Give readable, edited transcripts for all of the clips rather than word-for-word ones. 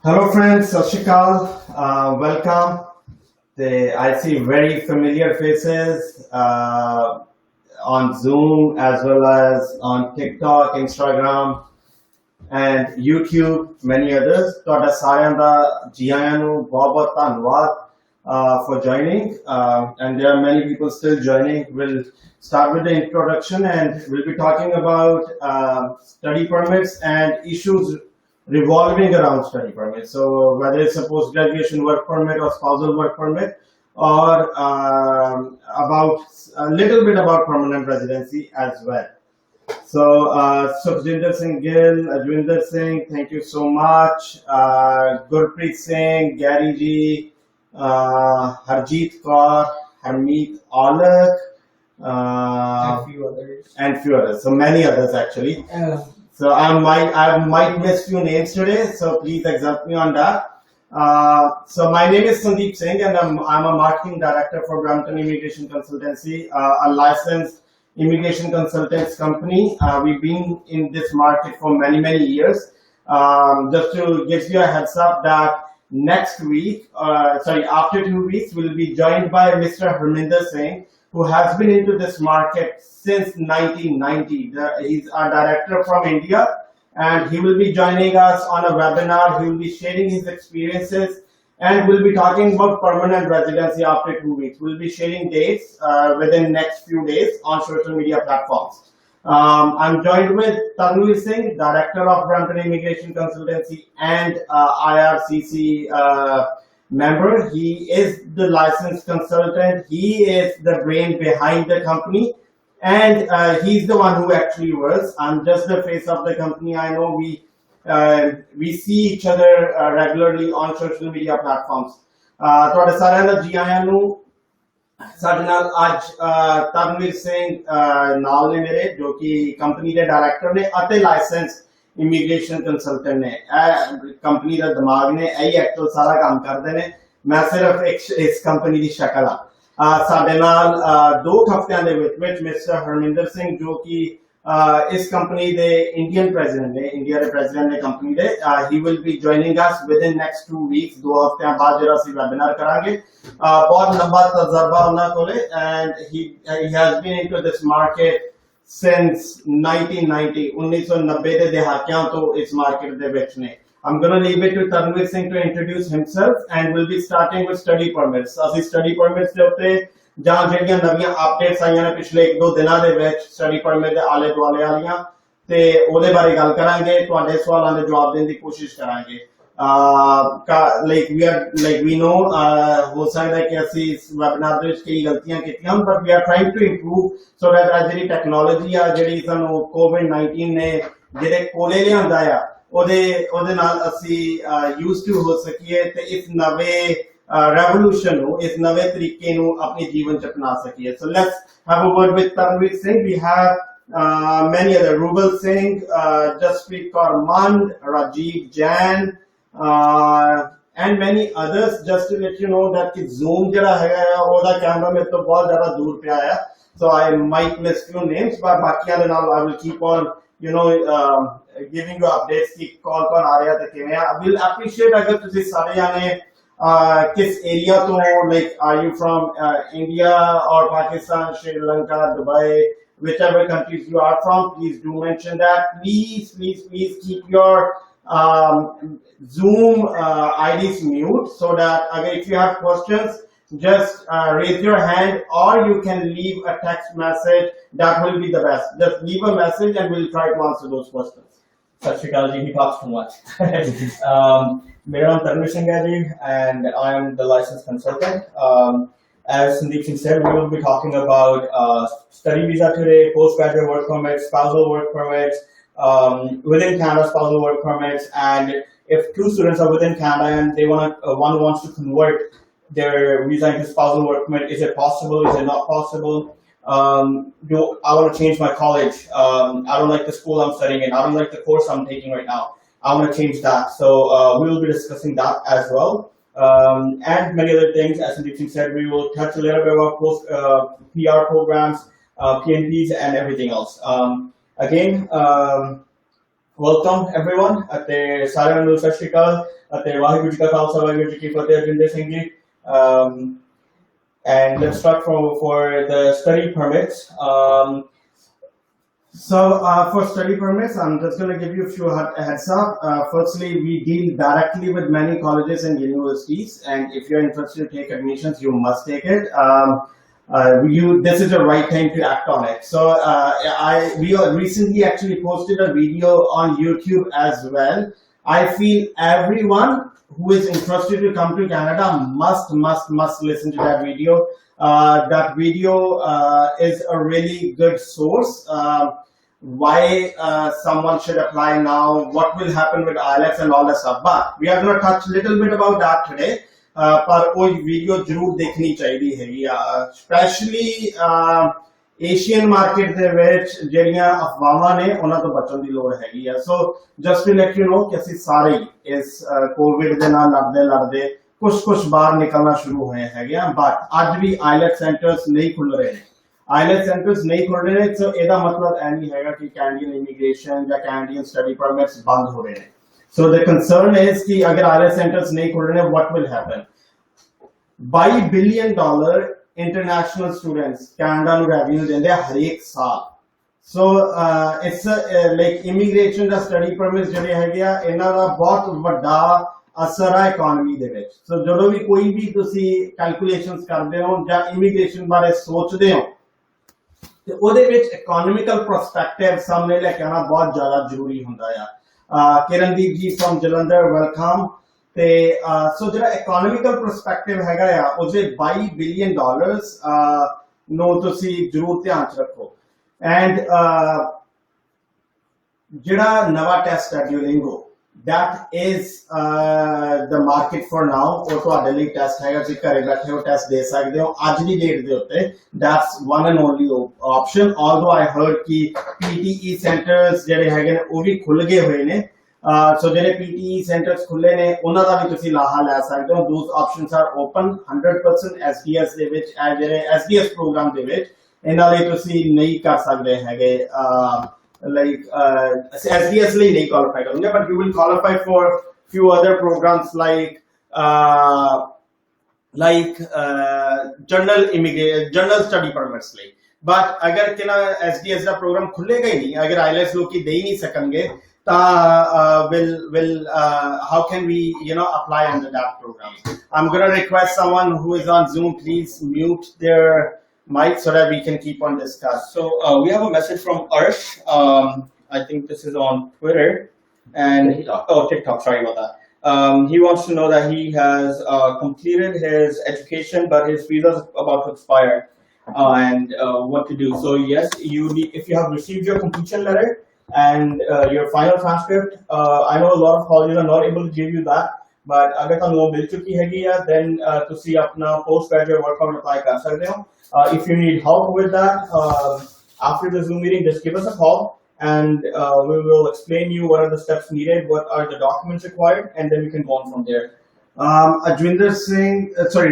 Hello friends, Sat Shri Akal. Welcome. I see very familiar faces on Zoom as well as on TikTok, Instagram and YouTube, many others. ਤੁਹਾਡਾ ਸਾਰਿਆਂ ਦਾ ਜੀ ਆਇਆਂ ਨੂੰ ਬਹੁਤ-ਬਹੁਤ ਧੰਨਵਾਦ for joining. And there are many people still joining. We'll start with the introduction and we'll be talking about study permits and issues revolving around study permit. So whether it's a post-graduation work permit or spousal work permit, or about a little bit about permanent residency as well. So Sukhjinder Singh Gill, Ajwinder Singh, thank you so much. Gurpreet Singh, Gary Ji, Harjeet Kaur, Harmeet Aulak, and few others. So many others actually. So I might miss few names today, so please accept me on that. So my name is Sandeep Singh, and I'm a marketing director for Brampton Immigration Consultancy, a licensed immigration consultants company. We've been in this market for many years. Just to give you a heads up that next week, after 2 weeks, we'll be joined by Mr. Harminder Singh, who has been into this market since 1990. He's a director from India, and he will be joining us on a webinar. He will be sharing his experiences, and we'll be talking about permanent residency after 2 weeks. We'll be sharing dates within next few days on social media platforms. I'm joined with Tanvir Singh, Director of Brampton Immigration Consultancy and IRCC member. He is the licensed consultant. He is the brain behind the company, and he's the one who actually works. I'm just the face of the company. I know we see each other regularly on social media platforms. ਤੁਹਾਡੇ ਸਾਰਿਆਂ ਦਾ ਜੀ ਆਇਆਂ ਨੂੰ। ਸਾਡੇ ਨਾਲ ਅੱਜ ਤਰਨਵੀਰ ਸਿੰਘ ਨਾਲ ਨੇ ਮੇਰੇ, ਜੋ ਕਿ ਕੰਪਨੀ ਦੇ ਡਾਇਰੈਕਟਰ ਨੇ ਅਤੇ ਲਾਇਸੈਂਸ ਇਮੀਗ੍ਰੇਸ਼ਨ ਕੰਸਲਟੈਂਟ ਨੇ। ਕੰਪਨੀ ਦਾ ਦਿਮਾਗ ਨੇ, ਇਹੀ ਐਕਚੁਅਲ ਸਾਰਾ ਕੰਮ ਕਰਦੇ ਨੇ। ਮੈਂ ਸਿਰਫ ਇਸ ਕੰਪਨੀ ਦੀ ਸ਼ਕਲ ਆ। ਸਾਡੇ ਨਾਲ 2 ਹਫ਼ਤਿਆਂ ਦੇ ਵਿੱਚ ਮਿਸਟਰ ਹਰਮਿੰਦਰ ਸਿੰਘ, ਜੋ ਕਿ ਇਸ ਕੰਪਨੀ ਦੇ ਇੰਡੀਅਨ ਪ੍ਰੈਜ਼ੀਡੈਂਟ ਨੇ, ਇੰਡੀਆ ਦੇ ਪ੍ਰੈਜ਼ੀਡੈਂਟ ਨੇ ਕੰਪਨੀ ਦੇ। He will be joining us within next 2 weeks. 2 ਹਫ਼ਤਿਆਂ ਬਾਅਦ ਜਿਹੜਾ ਅਸੀਂ ਵੈਬਿਨਾਰ ਕਰਾਂਗੇ। ਬਹੁਤ ਲੰਬਾ ਤਜਰਬਾ ਉਹਨਾਂ ਕੋਲੇ, and he has been into this market since 1990 1990 ਦੇ ਦਹਾਕਿਆਂ ਤੋਂ ਇਸ ਮਾਰਕੀਟ ਦੇ ਵਿੱਚ ਨੇ। I'm going to leave it to Tanvir Singh to introduce himself, and we'll be starting with study permits. ਅਸੀਂ study permits ਦੇ ਉੱਤੇ ਜਾਂ ਜਿਹੜੀਆਂ ਨਵੀਆਂ ਅਪਡੇਟਸ ਆਈਆਂ ਨੇ ਪਿਛਲੇ 1-2 ਦਿਨਾਂ ਦੇ ਵਿੱਚ study permit ਦੇ ਆਲੇ ਦੁਆਲੇ ਵਾਲੀਆਂ, ਤੇ ਉਹਦੇ ਬਾਰੇ ਗੱਲ ਕਰਾਂਗੇ। ਤੁਹਾਡੇ ਸਵਾਲਾਂ ਦੇ ਜਵਾਬ ਦੇਣ ਦੀ ਕੋਸ਼ਿਸ਼ ਕਰਾਂਗੇ। we know ਹੋ ਸਕਦਾ ਹੈ ਕਿ ਅਸੀਂ ਇਸ ਵੈਬਿਨਾਰ ਦੇ ਵਿੱਚ ਕਈ ਗਲਤੀਆਂ ਕੀਤੀਆਂ, but we are trying to improve so that ਜਿਹੜੀ ਟੈਕਨੋਲੋਜੀ ਆ, ਜਿਹੜੀ ਸਾਨੂੰ COVID-19 ਨੇ ਜਿਹੜੇ ਕੋਲੇ ਲਿਆਂਦਾ ਆ, ਉਹਦੇ ਨਾਲ ਅਸੀਂ used to ਹੋ ਸਕੀਏ ਤੇ ਇਸ ਨਵੇਂ revolution ਨੂੰ, ਇਸ ਨਵੇਂ ਤਰੀਕੇ ਨੂੰ ਆਪਣੇ ਜੀਵਨ ਚ ਅਪਣਾ ਸਕੀਏ। So let's have a word with Tanvir Singh. We have many other, Rubal Singh, Jaspreet Kaur Mand, Rajiv Jain, and many others. Just to let you know that Zoom ਜਿਹੜਾ ਹੈਗਾ ਆ, ਉਹਦਾ ਕੈਮਰਾ ਮੇਰੇ ਤੋਂ ਬਹੁਤ ਜ਼ਿਆਦਾ ਦੂਰ ਪਿਆ ਆ, so I might miss few names, but ਬਾਕੀਆਂ ਦੇ ਨਾਲ I will keep on giving you updates ਕਿ ਕੌਣ ਆ ਰਿਹਾ ਤੇ ਕਿਵੇਂ ਆ। We'll appreciate ਅਗਰ ਤੁਸੀਂ ਸਾਰੇ ਜਾਣੇ ਕਿਸ ਏਰੀਆ ਤੋਂ, like are you from India or Pakistan, Sri Lanka, Dubai, whichever countries you are from, please do mention that. Please keep your Zoom IDs mute, so that if you have questions, just raise your hand, or you can leave a text message. That will be the best. Just leave a message and we'll try to answer those questions. Sat Shri Akal ji, he talks too much. मेरा नाम तनवीर सिंह है जी, and I am the licensed consultant. As Sandeep Singh said, we will be talking about study visa today, postgraduate work permits, spousal work permits, within Canada spousal work permits, and if 2 students are within Canada and one wants to convert their visa into spousal work permit, is it possible? Is it not possible? I want to change my college. I don't like the school I'm studying in. I don't like the course I'm taking right now. I want to change that. So we will be discussing that as well. And many other things. As Sandeep Singh said, we will touch a little bit about PR programs, PNPs, and everything else. Again, welcome everyone. Sat Shri Akal. ਅਤੇ ਵਾਹਿਗੁਰੂ ਜੀ ਕਾ ਖਾਲਸਾ ਵਾਹਿਗੁਰੂ ਜੀ ਕੀ ਫਤਿਹ Ajinder Singh ji and let's start for the study permits. So for study permits, I'm just going to give you a few heads up. Firstly, we deal directly with many colleges and universities, and if you're interested to take admissions, you must take it. This is the right time to act on it. So we recently actually posted a video on YouTube as well. I feel everyone who is interested to come to Canada must listen to that video. That video is a really good source. Why someone should apply now, what will happen with IELTS and all that stuff. But we are going to touch a little bit about that today. पर वो video जरूर देखनी चाहिए हैगी specially Asian market ਦੇ ਵਿੱਚ ਜਿਹੜੀਆਂ ਅਫਵਾਹਾਂ ਨੇ ਉਹਨਾਂ ਤੋਂ ਬਚਣ ਦੀ ਲੋੜ ਹੈਗੀ ਆ so just to let you know ਕਿ ਅਸੀਂ ਸਾਰੇ ਇਸ ਕੋਵਿਡ ਦੇ ਨਾਲ ਲੜਦੇ ਕੁਝ ਬਾਹਰ ਨਿਕਲਣਾ ਸ਼ੁਰੂ ਹੋਏ ਹੈਗੇ ਆ ਬਟ ਅੱਜ ਵੀ ਆਈਲੈਟ ਸੈਂਟਰਸ ਨਹੀਂ ਖੁੱਲ ਰਹੇ ਨੇ ਆਈਲੈਟ ਸੈਂਟਰਸ ਨਹੀਂ ਖੁੱਲ ਰਹੇ ਸੋ ਇਹਦਾ ਮਤਲਬ ਇਹ ਨਹੀਂ ਹੈਗਾ ਕਿ ਕੈਨੇਡੀਅਨ ਇਮੀਗ੍ਰੇਸ਼ਨ ਜਾਂ ਕੈਨੇਡੀਅਨ ਸਟੱਡੀ ਪਰਮਿਟਸ ਬੰਦ ਹੋ ਰਹੇ ਨੇ So the concern is कि अगर IELTS centers नहीं खुल रहे हैं, what will happen? $22 billion international students Canada ਨੂੰ revenue ਦਿੰਦੇ ਆ ਹਰ ਇੱਕ ਸਾਲ. So it's like immigration the study permits ਜਿਹੜੇ ਹੈਗੇ ਆ ਇਹਨਾਂ ਦਾ ਬਹੁਤ ਵੱਡਾ ਅਸਰ ਹੈ ਇਕਨੋਮੀ ਦੇ ਵਿੱਚ. So ਜਦੋਂ ਵੀ ਕੋਈ ਵੀ ਤੁਸੀਂ calculations ਕਰਦੇ ਹੋ ਜਾਂ immigration ਬਾਰੇ ਸੋਚਦੇ ਹੋ ਤੇ ਉਹਦੇ ਵਿੱਚ economical perspective ਸਾਹਮਣੇ ਲੈ ਕੇ ਆਉਣਾ ਬਹੁਤ ਜ਼ਿਆਦਾ ਜ਼ਰੂਰੀ ਹੁੰਦਾ ਆ. Kirandeep ji from Jalandhar, welcome. So ਜਿਹੜਾ economical perspective ਹੈਗਾ ਆ ਉਹਦੇ $22 billion ਨੂੰ ਤੁਸੀਂ ਜ਼ਰੂਰ ਧਿਆਨ ਚ ਰੱਖੋ and ਜਿਹੜਾ ਨਵਾਂ ਟੈਸਟ ਹੈ Duolingo that is the market for now ਉਹ ਤੁਹਾਡੇ ਲਈ ਟੈਸਟ ਹੈਗਾ ਤੁਸੀਂ ਘਰੇ ਬੈਠੇ ਹੋ ਟੈਸਟ ਦੇ ਸਕਦੇ ਹੋ ਅੱਜ ਦੀ ਡੇਟ ਦੇ ਉੱਤੇ that's one and only option although I heard ਕਿ PTE centers ਜਿਹੜੇ ਹੈਗੇ ਨੇ ਉਹ ਵੀ ਖੁੱਲ ਗਏ ਹੋਏ ਨੇ so ਜਿਹੜੇ PTE centers ਖੁੱਲੇ ਨੇ ਉਹਨਾਂ ਦਾ ਵੀ ਤੁਸੀਂ ਲਾਹਾ ਲੈ ਸਕਦੇ ਹੋ those options are open 100% SDS ਦੇ ਵਿੱਚ ਜਿਹੜੇ SDS program ਦੇ ਵਿੱਚ ਇਹਨਾਂ ਲਈ ਤੁਸੀਂ ਨਹੀਂ ਕਰ ਸਕਦੇ ਹੈਗੇ like SDS ਲਈ ਨਹੀਂ qualify ਕਰੋਗੇ but you will qualify for few other programs like general study permits ਲਈ but ਅਗਰ ਕਿ ਨਾ SDS ਦਾ ਪ੍ਰੋਗਰਾਮ ਖੁੱਲੇਗਾ ਹੀ ਨਹੀਂ ਅਗਰ IELTS ਲੋਕੀ ਦੇ ਹੀ ਨਹੀਂ ਸਕਣਗੇ ਤਾਂ will how can we apply under that program. I'm going to request someone who is on Zoom please mute their mic so that we can keep on discuss. So we have a message from Arsh. I think this is on Twitter and TikTok. Sorry about that. He wants to know that he has completed his education, but his visa is about to expire, and what to do. So yes, if you have received your completion letter and your final transcript. I know a lot of colleges are not able to give you that. But अगर ਤੁਹਾਨੂੰ ਉਹ ਮਿਲ ਚੁੱਕੀ ਹੈਗੀ ਆ then ਤੁਸੀਂ ਆਪਣਾ post graduate work permit apply ਕਰ ਸਕਦੇ ਹੋ. If you need help with that after the Zoom meeting, just give us a call and we will explain you what are the steps needed, what are the documents required, and then we can go on from there.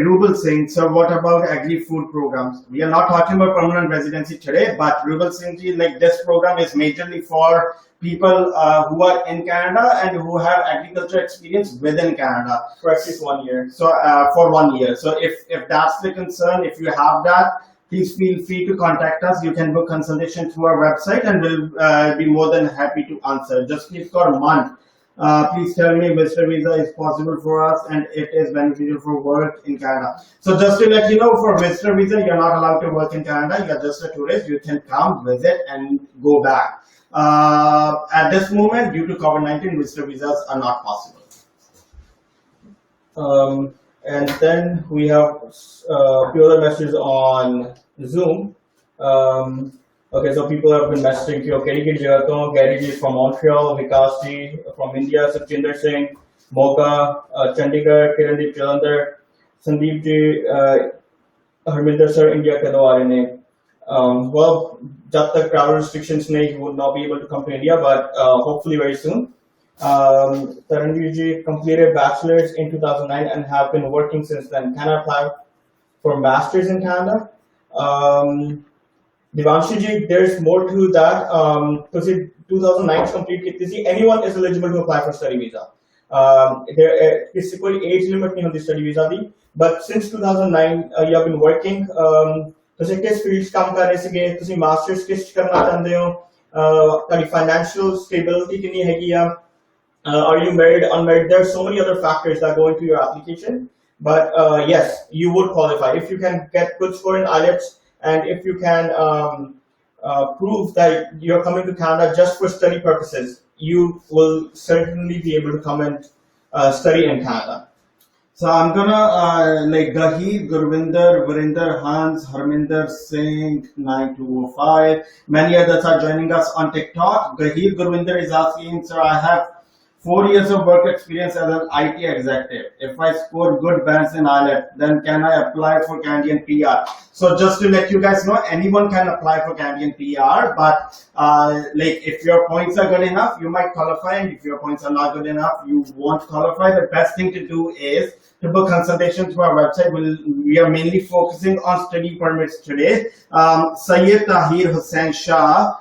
Rubal Singh, so what about agri-food programs? We are not talking about permanent residency today, but Rubal Singh ji, like this program is majorly for people who are in Canada and who have agriculture experience within Canada. For at least 1 year. So for 1 year. So if that's the concern, if you have that, please feel free to contact us. You can book consultation through our website and we'll be more than happy to answer. Just please for a month. Please tell me visitor visa is possible for us and it is beneficial for work in Canada. So just to let you know, for visitor visa, you're not allowed to work in Canada. You're just a tourist. You can come, visit, and go back. At this moment, due to COVID-19, visitor visas are not possible. And then we have a few other messages on Zoom. Okay, so people have been messaging you. Gary ji from Montreal, Vikas ji from India, Sachin Singh, Moga, Chandigarh, Kirandeep Jalandhar, Sandeep ji, Harminder sir, India ke do aa rahe ne. Well, jab tak travel restrictions nahi, he would not be able to come to India, but hopefully very soon. Taranveer ji completed bachelor's in 2009 and have been working since then. Can I apply for master's in Canada? Devanshi ji, there's more to that. Because 2009 complete kitni si, anyone is eligible to apply for study visa. ਕਿਸੇ ਕੋਈ age limit ਨਹੀਂ ਹੁੰਦੀ study visa the, but since 2009 you have been working. ਤੁਸੀਂ ਕਿਸ field 'ਚ ਕੰਮ ਕਰ ਰਹੇ ਸੀਗੇ, ਤੁਸੀਂ ਮਾਸਟਰਸ ਕਿਸ 'ਚ ਕਰਨਾ ਚਾਹੁੰਦੇ ਹੋ, ਤੁਹਾਡੀ financial stability ਕਿੰਨੀ ਹੈਗੀ ਆ, are you married, unmarried? There are so many other factors that go into your application, but yes, you would qualify if you can get good score in IELTS, and if you can prove that you're coming to Canada just for study purposes. You will certainly be able to come and study in Canada. So I'm gonna like Gahir, Gurvinder, Varinder, Hans, Harminder Singh, 9205. Many others are joining us on TikTok. Gahir Gurvinder is asking, sir, I have 4 years of work experience as an IT executive. If I score good bands in IELTS, then can I apply for Canadian PR? So just to let you guys know, anyone can apply for Canadian PR, but like if your points are good enough, you might qualify, and if your points are not good enough, you won't qualify. The best thing to do is to book consultation through our website. We are mainly focusing on study permits today. Sayyid Tahir Hussain Shah,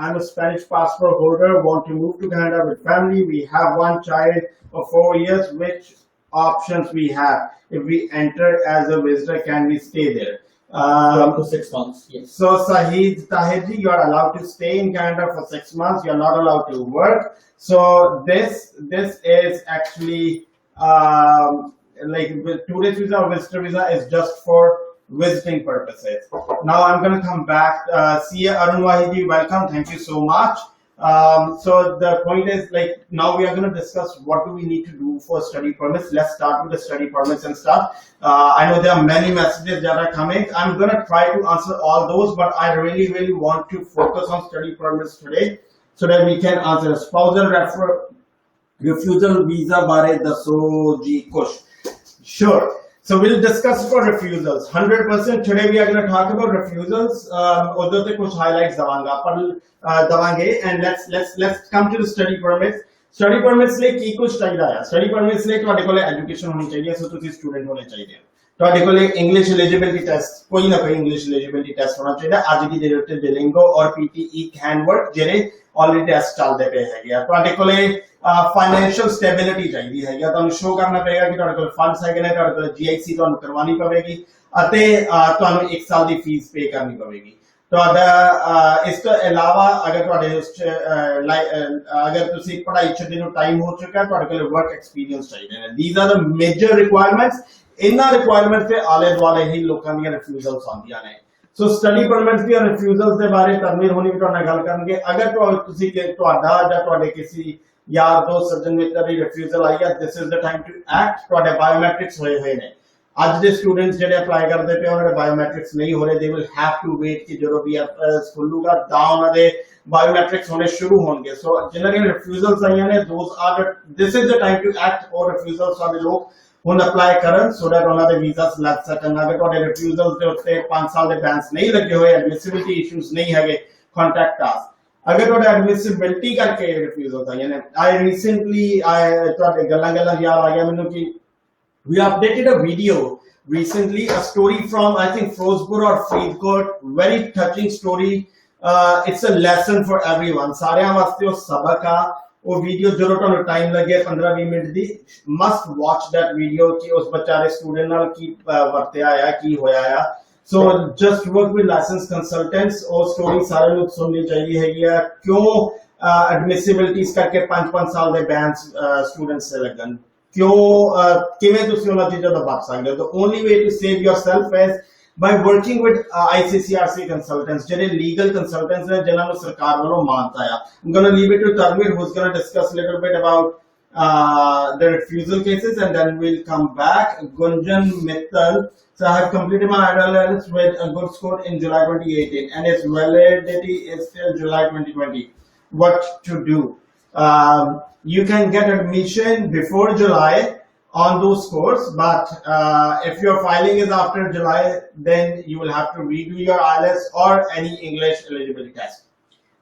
I'm a Spanish passport holder, want to move to Canada with family. We have one child of 4 years. Which options we have? If we enter as a visitor, can we stay there? Up to 6 months, yes. So Sahid Tahirji, you are allowed to stay in Canada for 6 months. You are not allowed to work. So this is actually like tourist visa or visitor visa is just for visiting purposes. Now I'm going to come back. Sia Arun Wahidi, welcome. Thank you so much. So the point is, like, now we are going to discuss what do we need to do for study permits. Let's start with the study permits and stuff. I know there are many messages that are coming. I'm going to try to answer all those, but I really want to focus on study permits today so that we can answer spousal refusal visa bare daso ji kush. Sure. So we'll discuss for refusals. 100% today we are going to talk about refusals. Although the kuch highlights davange, and let's come to the study permits. Study permits le ki kuch chahiye hai. Study permits le ਤੁਹਾਡੇ ਕੋਲੇ education ਹੋਣੀ ਚਾਹੀਦੀ ਹੈ, so ਤੁਸੀਂ student ਹੋਣੇ ਚਾਹੀਦੇ ਹੋ. ਤੁਹਾਡੇ ਕੋਲੇ English eligibility test ਕੋਈ ਨਾ ਕੋਈ English eligibility test ਹੋਣਾ ਚਾਹੀਦਾ। ਅੱਜ ਦੀ ਡੇਟ ਤੇ Duolingo ਔਰ PTE Canwork ਜਿਹੜੇ already ਟੈਸਟ ਚੱਲਦੇ ਪਏ ਹੈਗੇ ਆ। ਤੁਹਾਡੇ ਕੋਲੇ ਫਾਈਨੈਂਸ਼ੀਅਲ ਸਟੇਬਿਲਿਟੀ ਚਾਹੀਦੀ ਹੈਗੀ ਆ, ਤੁਹਾਨੂੰ ਸ਼ੋ ਕਰਨਾ ਪਏਗਾ ਕਿ ਤੁਹਾਡੇ ਕੋਲ ਫੰਡਸ ਹੈਗੇ ਨੇ, ਤੁਹਾਡੇ ਕੋਲ GIC ਤੁਹਾਨੂੰ ਕਰਵਾਉਣੀ ਪਵੇਗੀ ਅਤੇ ਤੁਹਾਨੂੰ 1 ਸਾਲ ਦੀ ਫੀਸ ਪੇ ਕਰਨੀ ਪਵੇਗੀ। ਤੁਹਾਡਾ ਇਸ ਤੋਂ ਇਲਾਵਾ ਅਗਰ ਤੁਹਾਡੇ ਉਸ ਚ ਅਗਰ ਤੁਸੀਂ ਪੜ੍ਹਾਈ ਛੱਡਣ ਨੂੰ ਟਾਈਮ ਹੋ ਚੁੱਕਾ, ਤੁਹਾਡੇ ਕੋਲ ਵਰਕ ਐਕਸਪੀਰੀਅੰਸ ਚਾਹੀਦੇ ਨੇ। These are the major requirements. ਇਹਨਾਂ ਰਿਕੁਆਇਰਮੈਂਟਸ ਦੇ ਆਲੇ ਦੁਆਲੇ ਹੀ ਲੋਕਾਂ ਦੀਆਂ ਰਿਫਿਊਜ਼ਲਸ ਆਉਂਦੀਆਂ ਨੇ। ਸੋ ਸਟੱਡੀ ਪਰਮਿਟਸ ਦੀਆਂ ਰਿਫਿਊਜ਼ਲਸ ਦੇ ਬਾਰੇ ਤਰਨਵੀਰ ਹੋਣੀ ਵੀ ਤੁਹਾਡੇ ਨਾਲ ਗੱਲ ਕਰਨਗੇ। ਅਗਰ ਤੁਸੀਂ ਤੁਹਾਡਾ ਜਾਂ ਤੁਹਾਡੇ ਕਿਸੇ ਯਾਰ ਦੋਸਤ ਸੱਜਣ ਮਿੱਤਰ ਦੀ ਰਿਫਿਊਜ਼ਲ ਆਈ ਹੈ, this is the time to act. ਤੁਹਾਡੇ ਬਾਇਓਮੈਟ੍ਰਿਕਸ ਹੋਏ ਨੇ। ਅੱਜ ਦੇ ਸਟੂਡੈਂਟਸ ਜਿਹੜੇ ਅਪਲਾਈ ਕਰਦੇ ਪਏ ਉਹਨਾਂ ਦੇ ਬਾਇਓਮੈਟ੍ਰਿਕਸ ਨਹੀਂ ਹੋ ਰਹੇ, they will have to wait ਕਿ ਜਦੋਂ ਵੀ ਖੁੱਲੂਗਾ ਤਾਂ ਉਹਨਾਂ ਦੇ ਬਾਇਓਮੈਟ੍ਰਿਕਸ ਹੋਣੇ ਸ਼ੁਰੂ ਹੋਣਗੇ। ਸੋ ਜਿਨ੍ਹਾਂ ਦੀਆਂ ਰਿਫਿਊਜ਼ਲਸ ਆਈਆਂ ਨੇ, this is the time to act. ਔਰ ਰਿਫਿਊਜ਼ਲਸ ਵਾਲੇ ਲੋਕ ਹੁਣ ਅਪਲਾਈ ਕਰਨ ਸੋ ਦੈਟ ਉਹਨਾਂ ਦੇ ਵੀਜ਼ਾਸ ਲੱਗ ਸਕਣ। ਅਗਰ ਤੁਹਾਡੇ ਰਿਫਿਊਜ਼ਲਸ ਦੇ ਉੱਤੇ 5 ਸਾਲ ਦੇ ਬੈਨਸ ਨਹੀਂ ਲੱਗੇ ਹੋਏ, ਐਡਮਿਸਿਬਿਲਿਟੀ ਇਸ਼ੂਜ਼ ਨਹੀਂ ਹੈਗੇ, ਕੰਟੈਕਟ ਅਸ। ਅਗਰ ਤੁਹਾਡੇ ਐਡਮਿਸਿਬਿਲਿਟੀ ਕਰਕੇ ਰਿਫਿਊਜ਼ਲਸ ਆਈਆਂ ਨੇ, ਤੁਹਾਡੇ ਗੱਲਾਂ ਯਾਦ ਆ ਗਿਆ ਮੈਨੂੰ ਕਿ we updated a video recently, a story from I think Firozpur or Faridkot, very touching story. It's a lesson for everyone. ਸਾਰਿਆਂ ਵਾਸਤੇ ਉਹ ਸਬਕ ਆ। ਉਹ ਵੀਡੀਓ ਜਦੋਂ ਤੁਹਾਨੂੰ ਟਾਈਮ ਲੱਗੇ 15-20 minute the, must watch that video ਕਿ ਉਸ ਵਿਚਾਰੇ ਸਟੂਡੈਂਟ ਨਾਲ ਕੀ ਵਰਤਿਆ ਆ, ਕੀ ਹੋਇਆ ਆ। So just work with license consultants. ਉਹ ਸਟੋਰੀ ਸਾਰਿਆਂ ਨੂੰ ਸੁਣਨੀ ਚਾਹੀਦੀ ਹੈਗੀ ਆ, ਕਿਉਂ ਐਡਮਿਸਿਬਿਲਿਟੀਜ਼ ਕਰਕੇ 5-5 ਸਾਲ ਦੇ ਬੈਨਸ ਸਟੂਡੈਂਟਸ ਤੇ ਲੱਗਣ, ਕਿਵੇਂ ਤੁਸੀਂ ਉਹਨਾਂ ਚੀਜ਼ਾਂ ਤੋਂ ਬਚ ਸਕਦੇ ਹੋ। The only way to save yourself is by working with ICCRC consultants, ਜਿਹੜੇ legal consultants ਨੇ ਜਿਨ੍ਹਾਂ ਨੂੰ ਸਰਕਾਰ ਵੱਲੋਂ ਮਾਨਤਾ ਆ। I'm going to leave it to Tanvir, who's going to discuss a little bit about the refusal cases, and then we'll come back. Gunjan Mittal, so I have completed my IELTS with a good score in July 2018 and its validity is till July 2020. What to do? You can get admission before July on those scores, but if your filing is after July, then you will have to redo your IELTS or any English eligibility test.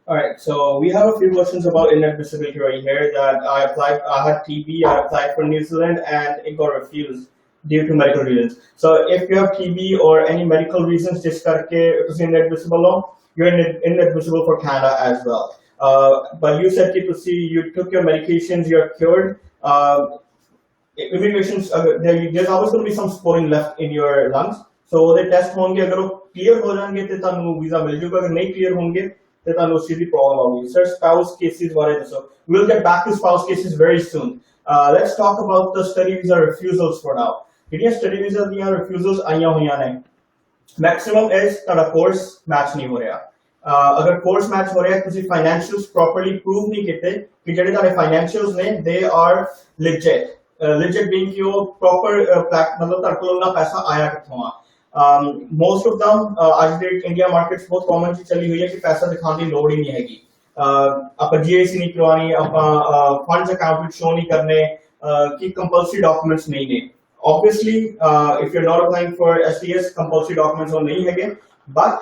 All right, so we have a few questions about inadmissibility right here. That I had TB, I applied for New Zealand and it got refused due to medical reasons. So if you have TB or any medical reasons, just karke tusi inadmissible ho, you're inadmissible for Canada as well. But you said कि you took your medications, you're cured. Immigration, there's always going to be some sporing left in your lungs. So the test होंगे, अगर वो clear हो जाएंगे तो तानु visa मिल जाएगा, अगर नहीं clear होंगे तो तानु उसकी भी problem होगी. Sir, spouse cases बारे दसो. We'll get back to spouse cases very soon. Let's talk about the study visa refusals for now. ਜਿਹੜੀਆਂ study visa ਦੀਆਂ refusals ਆਈਆਂ ਹੋਈਆਂ ਨੇ, maximum is ਤੁਹਾਡਾ course match ਨਹੀਂ ਹੋ ਰਿਹਾ. अगर course match हो ਰਿਹਾ, ਤੁਸੀਂ financials properly prove नहीं ਕੀਤੇ कि ਜਿਹੜੇ ਤੁਹਾਡੇ financials ਨੇ they are legit. Legit being कि वो proper मतलब ਤੁਹਾਡੇ ਕੋਲ ਉਹਨਾਂ ਪੈਸਾ ਆਇਆ ਕਿੱਥੋਂ ਆ. Most of them आज ਦੇ इंडिया मार्केट्स बहुत common चीज चली हुई है कि पैसा दिखाने की लोड़ ही नहीं हैगी. ਆਪਾਂ GIC नहीं करवानी, ਆਪਾਂ funds account show नहीं करने, कि compulsory documents नहीं ने. Obviously, if you're not applying for SDS, compulsory documents वो नहीं हैगे. But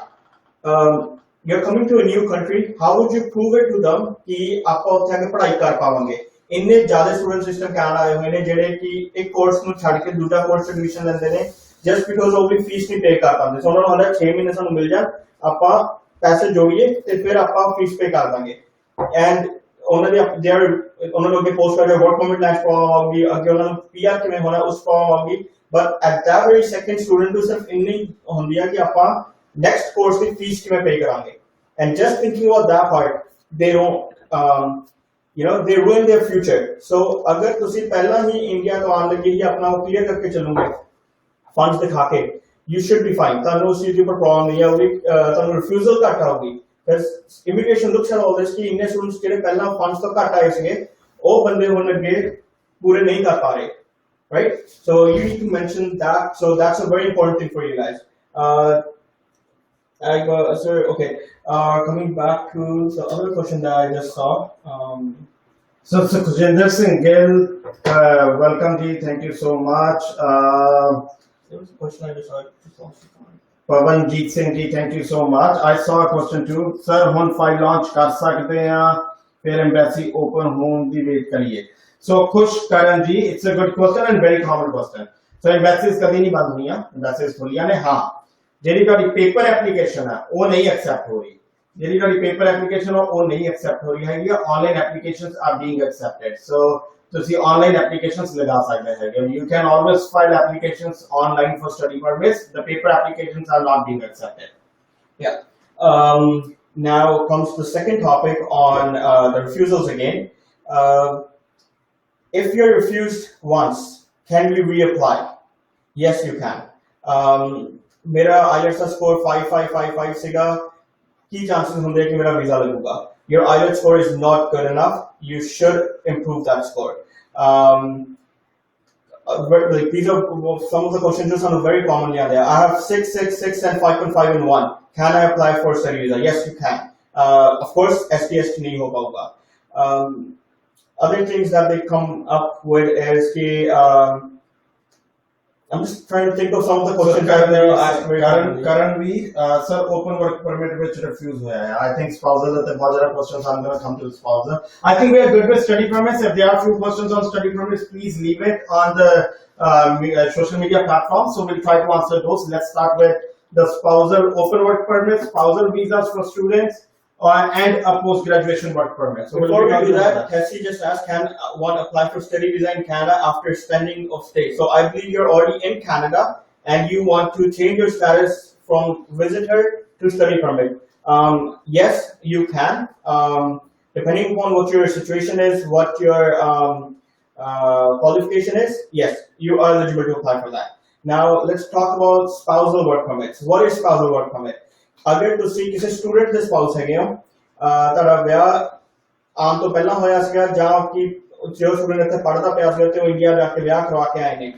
you're coming to a new country. How would you prove it to them कि ਆਪਾਂ ਉੱਥੇ आके पढ़ाई कर पावांगे? इन्ने ज़्यादा स्टूडेंट सिस्टम कैन आए हुए ने जेडे कि एक कोर्स ਨੂੰ ਛੱਡ ਕੇ ਦੂਜਾ ਕੋਰਸ ਐਡਮਿਸ਼ਨ ਲੈਂਦੇ ਨੇ just because ਉਹ ਵੀ ਫੀਸ ਨਹੀਂ ਪੇ ਕਰ ਪਾਉਂਦੇ. ਸੋ ਉਹਨਾਂ ਨੂੰ ਹੁੰਦਾ 6 ਮਹੀਨੇ ਸਾਨੂੰ ਮਿਲ ਜਾਣ, ਆਪਾਂ ਪੈਸੇ ਜੋੜੀਏ ਤੇ ਫਿਰ ਆਪਾਂ ਫੀਸ ਪੇ ਕਰ ਦਾਂਗੇ. ਐਂਡ ਉਹਨਾਂ ਦੇ ਉਹਨਾਂ ਨੂੰ ਅੱਗੇ ਪੋਸਟ ਕਰ ਵਰਕ ਪਰਮਿਟ ਲੈਂਡ ਪ੍ਰੋਬਲਮ ਆਉਗੀ, ਅੱਗੇ ਉਹਨਾਂ ਨੂੰ ਪੀਆਰ ਕਿਵੇਂ ਹੋਣਾ ਉਸ ਪ੍ਰੋਬਲਮ ਆਉਗੀ. But at that very second student ਨੂੰ ਸਿਰਫ ਇੰਨੀ ਹੁੰਦੀ ਹੈ ਕਿ ਆਪਾਂ ਨੈਕਸਟ ਕੋਰਸ ਦੀ ਫੀਸ ਕਿਵੇਂ ਪੇ ਕਰਾਂਗੇ. And just thinking about that part, they don't they ruin their future. So अगर तुसी पहला ही इंडिया तो आने लगे ही अपना वो क्लियर करके चलोगे फंड्स दिखा के, you should be fine. तानो उसी के ऊपर प्रॉब्लम नहीं होगी, तानो रिफ्यूजल घट होगी. Because immigration looks at all this कि इन्ने स्टूडेंट्स जेडे पहला फंड्स तो घट आए सके, वो बंदे हुन अगे पूरे नहीं कर पा रहे, right? So you need to mention that. So that's a very important thing for you guys. Sir, okay. Coming back to the other question that I just saw. So Kujinder Singh Gill, welcome ji, thank you so much. There was a question I just saw. Pawanjit Singh ji, thank you so much. I saw a question too. Sir, hun file launch कर सकते हैं, फिर embassy open होने की wait करिए. So खुश करण जी, it's a good question and very common question. So embassies कभी नहीं बंद हुई हैं, embassies खुली हैं. हाँ, ਜਿਹੜੀ ਤੁਹਾਡੀ ਪੇਪਰ ਐਪਲੀਕੇਸ਼ਨ ਹੈ ਉਹ ਨਹੀਂ ਐਕਸੈਪਟ ਹੋ ਰਹੀ. ਜਿਹੜੀ ਤੁਹਾਡੀ ਪੇਪਰ ਐਪਲੀਕੇਸ਼ਨ ਉਹ ਨਹੀਂ ਐਕਸੈਪਟ ਹੋ ਰਹੀ ਹੈਗੀ. Online applications are being accepted. So ਤੁਸੀਂ ਆਨਲਾਈਨ ਐਪਲੀਕੇਸ਼ਨਸ ਲਗਾ ਸਕਦੇ ਹੈਗੇ. You can always file applications online for study permits. The paper applications are not being accepted. Yeah. Now comes the second topic on the refusals again. If you're refused once, can we reapply? Yes, you can. मेरा IELTS का score 5555 सीगा, की chances होंगे कि मेरा visa लगेगा. Your IELTS score is not good enough. You should improve that score. Like these are some of the questions that are very commonly out there. I have 6, 6, 6 and 5.5 in 1. Can I apply for study visa? Yes, you can. Of course, SDS नहीं हो पाऊंगा. Other things that they come up with is कि I'm just trying to think of some of the questions that they were asked. Currently, sir, open work permit which refuse हुआ है. I think spousal that the बहुत ज़्यादा questions I'm going to come to spousal. I think we are good with study permits. If there are few questions on study permits, please leave it on the social media platform. So we'll try to answer those. Let's start with the spousal open work permits, spousal visas for students, and a post-graduation work permit. So before we do that, Cassie just asked, can one apply for study visa in Canada after spending of stay? So I believe you're already in Canada and you want to change your status from visitor to study permit. Yes, you can. Depending upon what your situation is, what your qualification is, yes, you are eligible to apply for that. Now let's talk about spousal work permits. What is spousal work permit? अगर ਤੁਸੀਂ ਕਿਸੇ student ਦੇ spouse ਹੈਗੇ ਹੋ, ਤੁਹਾਡਾ ਵਿਆਹ ਆਉਣ ਤੋਂ ਪਹਿਲਾਂ ਹੋਇਆ ਸੀਗਾ ਜਾਂ ਕਿ ਜੋ ਸਟੂਡੈਂਟ ਇੱਥੇ ਪੜ੍ਹਦਾ ਪਿਆ ਸੀ ਤੇ ਉਹ ਇੰਡੀਆ ਜਾ ਕੇ ਵਿਆਹ ਕਰਵਾ ਕੇ ਆਏ ਨੇ,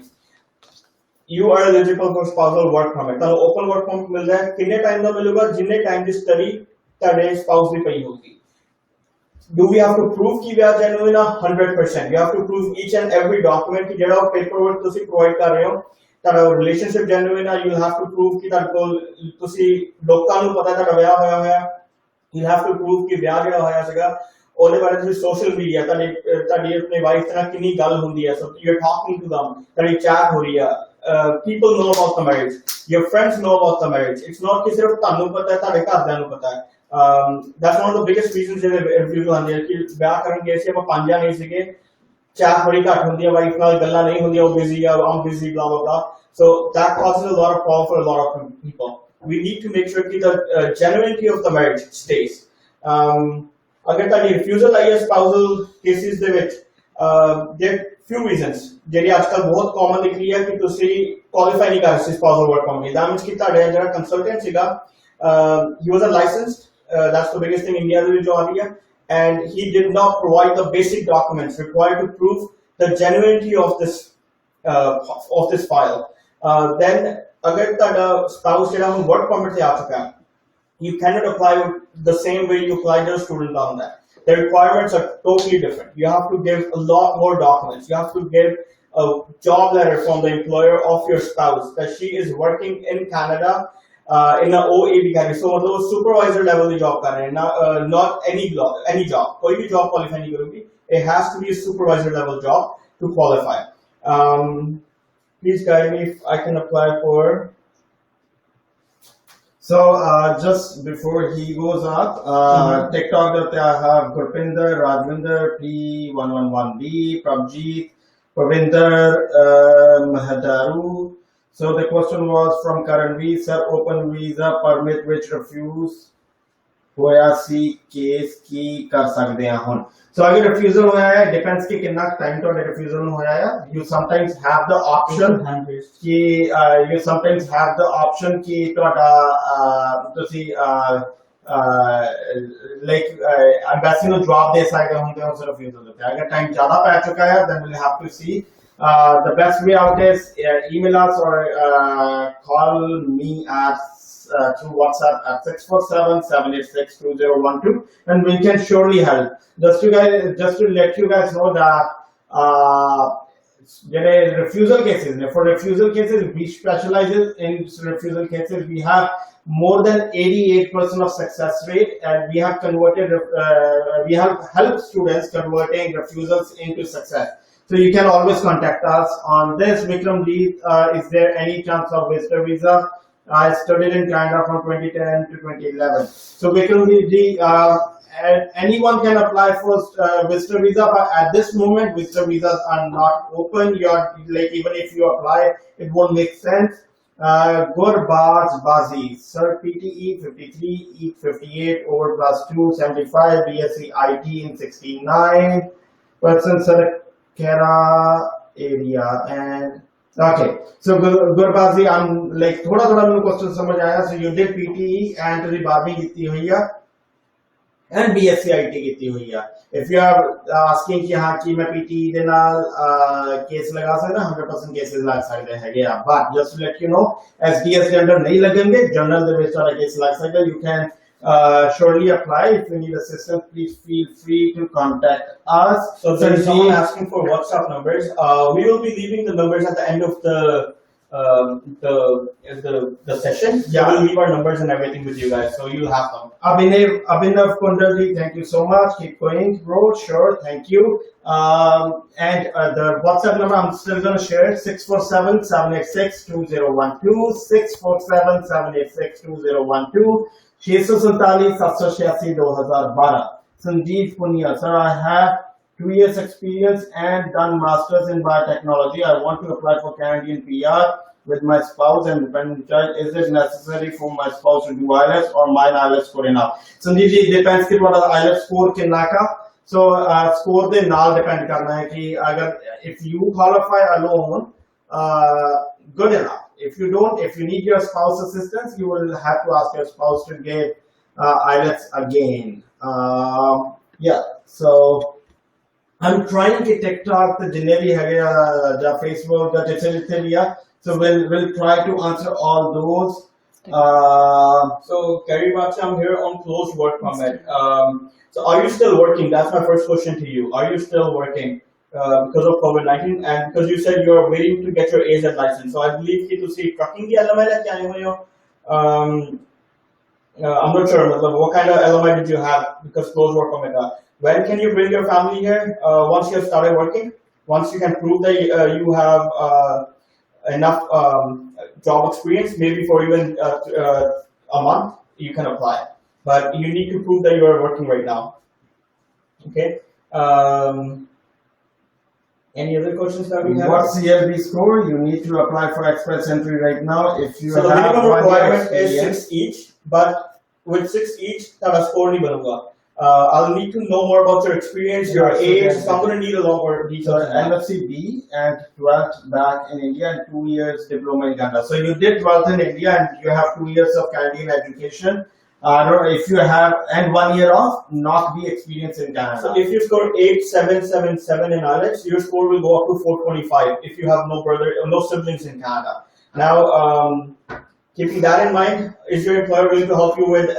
you are eligible for spousal work permit. ਤੁਹਾਨੂੰ open work permit ਮਿਲਦਾ ਹੈ. ਕਿੰਨੇ ਟਾਈਮ ਦਾ ਮਿਲੂਗਾ? ਜਿੰਨੇ ਟਾਈਮ ਦੀ ਸਟੱਡੀ ਤੁਹਾਡੇ ਸਪਾਊਸ ਦੀ ਪਈ ਹੋਊਗੀ. Do we have to prove कि ਵਿਆਹ genuine ਆ? 100%. You have to prove each and every document कि ਜਿਹੜਾ paperwork ਤੁਸੀਂ provide ਕਰ ਰਹੇ ਹੋ, ਤੁਹਾਡਾ ਰਿਲੇਸ਼ਨਸ਼ਿਪ ਜੈਨੂਇਨ ਆ. ਯੂ ਹੈਵ ਟੂ ਪ੍ਰੂਵ ਕਿ ਤੁਹਾਡੇ ਕੋਲ ਤੁਸੀਂ ਲੋਕਾਂ ਨੂੰ ਪਤਾ ਤੁਹਾਡਾ ਵਿਆਹ ਹੋਇਆ. ਯੂ ਹੈਵ ਟੂ ਪ੍ਰੂਵ ਕਿ ਵਿਆਹ ਜਿਹੜਾ ਹੋਇਆ ਸੀਗਾ ਉਹਦੇ ਬਾਰੇ ਤੁਸੀਂ ਸੋਸ਼ਲ ਮੀਡੀਆ ਤੁਹਾਡੀ ਆਪਣੀ ਵਾਈਫ ਨਾਲ ਕਿੰਨੀ ਗੱਲ ਹੁੰਦੀ ਹੈ. So you are talking to them, ਤੁਹਾਡੀ ਚੈਟ ਹੋ ਰਹੀ ਆ. people know about the marriage, your friends know about the marriage. It's not ਕਿ ਸਿਰਫ ਤੁਹਾਨੂੰ ਪਤਾ ਹੈ, ਤੁਹਾਡੇ ਘਰਦਿਆਂ ਨੂੰ ਪਤਾ ਹੈ. That's one of the biggest reasons that refusal आंदी है कि ब्याह करन गए सी ਆਪਾਂ पंज नहीं सीगे chat बड़ी घट होंदी है वाइफ नाल गल्लां नहीं होंदी वो busy या I'm busy blah blah blah so that causes a lot of problem for a lot of people we need to make sure that the genuinity of the marriage stays अगर ताड़ी refusal आई है spousal cases ਦੇ ਵਿੱਚ there few reasons ਜਿਹੜੀ ਅੱਜਕੱਲ ਬਹੁਤ common ਦਿਖ ਰਹੀ ਹੈ ਕਿ ਤੁਸੀਂ ਕੁਆਲੀਫਾਈ ਨਹੀਂ ਕਰ ਰਹੇ spousal work permit ਦਾ ਮੀਨਸ ਕਿ ਤੁਹਾਡਾ ਜਿਹੜਾ ਕੰਸਲਟੈਂਟ ਸੀਗਾ he was a licensed that's the biggest thing India ਦੇ ਵਿੱਚ ਆ ਰਹੀ ਹੈ and he did not provide the basic documents required to prove the genuinity of this file then अगर ਤੁਹਾਡਾ spouse ਜਿਹੜਾ ਹੁਣ work permit ਤੇ ਆ ਚੁੱਕਾ ਹੈ you cannot apply the same way you applied as a student on that. The requirements are totally different. You have to give a lot more documents. You have to give a job letter from the employer of your spouse that she is working in Canada in an OAB category. So those supervisor level job kar rahe hain, not any job. Koi bhi job qualify nahi karogi. It has to be a supervisor level job to qualify. Please guide me if I can apply for. So just before he goes up, TikTok that I have Gurpinder, Rajvinder, P111B, Prabjit, Pravinder, Mahadaru. So the question was from Karanveer, sir, open visa permit which refuse होया सी case की कर सकते हैं हम so अगर refusal होया है depends कि कितना time तो refusal होया है you sometimes have the option कि you sometimes have the option कि ਤੁਹਾਡਾ ਤੁਸੀਂ like embassy ਨੂੰ जवाब दे सकते ਹੁੰਦੇ ਹੋ सिर्फ refusal होता है अगर time ज़्यादा पै चुका है then we'll have to see the best way out is email us or call me at through WhatsApp at 647-786-2012 and we can surely help. Just to let you guys know that refusal cases, for refusal cases we specialize in refusal cases. We have more than 88% of success rate and we have converted we have helped students converting refusals into success. So you can always contact us on this. Vikram Lee, is there any chance of visitor visa? I studied in Canada from 2010 to 2011. So Vikram Lee, anyone can apply for visitor visa, but at this moment visitor visas are not open. You're like even if you apply, it won't make sense. Gurbaz Bazi, sir, PTE 53, E 58, over +2 75, BSc IT in 69, person sir Kera area and. Okay, so Gurbazi, I'm like थोड़ा मेरे question समझ आया. So you did PTE and तुझे 12वीं कीती हुई है and BSc IT कीती हुई है. If you are asking कि हाँ कि मैं PTE दे नाल केस लगा सकता 100% केसेस लग सकते हैं क्या? But just to let you know, SDS के अंदर नहीं लगेंगे, जनरल दे विच वाला केस लग सकता है. You can surely apply. If you need assistance, please feel free to contact us. So there is someone asking for WhatsApp numbers. We will be leaving the numbers at the end of the session. Yeah, we'll leave our numbers and everything with you guys, so you'll have them. Abhinav Kundali, thank you so much. Keep going, bro. Sure, thank you. And the WhatsApp number I'm still going to share: 647-786-2012. 647-786-2012. 647-786-2012. Sanjeev Punia, sir, I have 2 years experience and done masters in biotechnology. I want to apply for Canadian PR with my spouse and dependent child. Is it necessary for my spouse to do IELTS or mine IELTS score enough? Sanjeev ji, depends कि तुम्हारा IELTS score कितना का. So score दे नाल depend करना है कि अगर if you qualify alone, good enough. If you don't, if you need your spouse assistance, you will have to ask your spouse to get IELTS again. Yeah, so I'm trying to TikTok the जिन्हें है या Facebook या जितने भी है. So we'll try to answer all those. So Kerry Bacha, I'm here on closed work permit. So are you still working? That's my first question to you. Are you still working? Because of COVID-19 and because you said you are waiting to get your AZ license. So I believe कि तुसी trucking की LMI लेके आए हुए हो. I'm not sure. What kind of LMI did you have? Because closed work permit. When can you bring your family here? Once you have started working, once you can prove that you have enough job experience, maybe for even a month, you can apply. but you need to prove that you are working right now. Okay. Any other questions that we have? What's CLB score? You need to apply for express entry right now. If you So the have minimum 1 year requirement is experience, 6 each, but with 6 each, tada score nahi banunga. I'll need to know more about your experience, your Yeah, so age. then- So I'm going to need a lot more so details. on that. NFC B and 12th back in India and 2 years diploma in Canada. So you did 12th in India and you have 2 years of Canadian education. I don't know if you have, and 1 year of not be experience in Canada. So if you score 8777 in IELTS, your score will go up to 425 if you have no brother, no siblings in Canada. Now, keeping that in mind, is your employer willing to help you with